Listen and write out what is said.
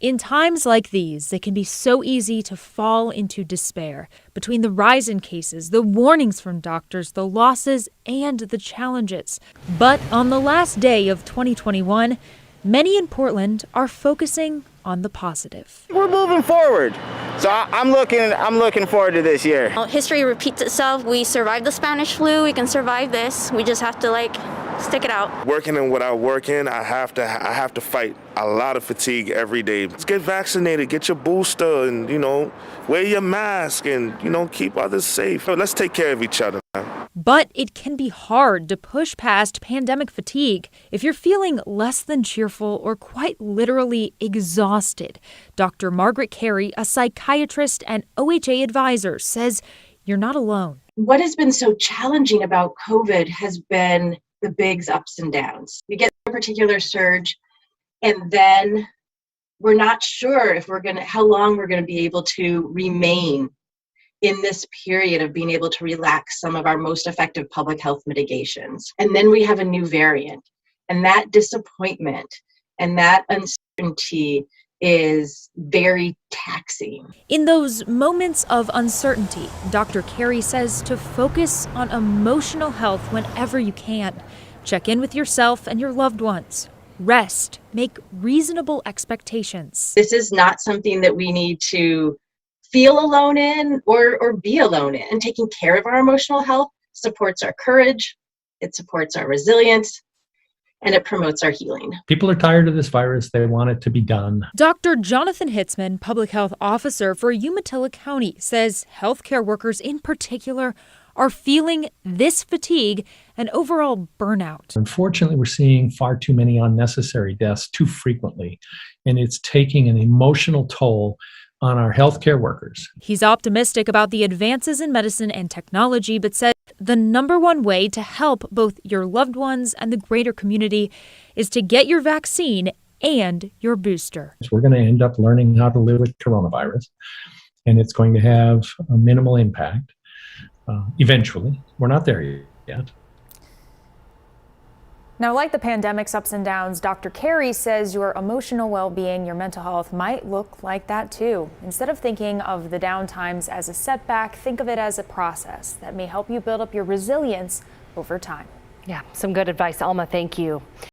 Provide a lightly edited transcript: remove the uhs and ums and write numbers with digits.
In times like these, it can be so easy to fall into despair between the rise in cases, the warnings from doctors, the losses, and the challenges. But on the last day of 2021, many in Portland are focusing on the positive. We're moving forward. So I'm looking forward to this year. History repeats itself. We survived the Spanish flu. We can survive this. We just have to stick it out. Working in what I work in, I have to fight a lot of fatigue every day. Let's get vaccinated, get your booster, and wear your mask, and keep others safe. Let's take care of each other. But it can be hard to push past pandemic fatigue if you're feeling less than cheerful or quite literally exhausted. Dr. Margaret Cary, a psychiatrist and OHA advisor, says you're not alone. What has been so challenging about COVID has been the big ups and downs. We get a particular surge, and then we're not sure if how long we're going to be able to remain in this period of being able to relax some of our most effective public health mitigations. And then we have a new variant, and that disappointment and that uncertainty is very taxing. In those moments of uncertainty, Dr. Cary says to focus on emotional health whenever you can. Check in with yourself and your loved ones. Rest. Make reasonable expectations. This is not something that we need to feel alone in or be alone in. And taking care of our emotional health supports our courage, it supports our resilience, and it promotes our healing. People are tired of this virus. They want it to be done. Dr. Jonathan Hitzman, public health officer for Umatilla County, says healthcare workers in particular are feeling this fatigue and overall burnout. Unfortunately, we're seeing far too many unnecessary deaths too frequently, and it's taking an emotional toll on our healthcare workers. He's optimistic about the advances in medicine and technology, but said the number one way to help both your loved ones and the greater community is to get your vaccine and your booster. So we're going to end up learning how to live with coronavirus, and it's going to have a minimal impact eventually. We're not there yet. Now, like the pandemic's ups and downs, Dr. Cary says your emotional well-being, your mental health might look like that too. Instead of thinking of the downtimes as a setback, think of it as a process that may help you build up your resilience over time. Yeah, some good advice, Alma. Thank you.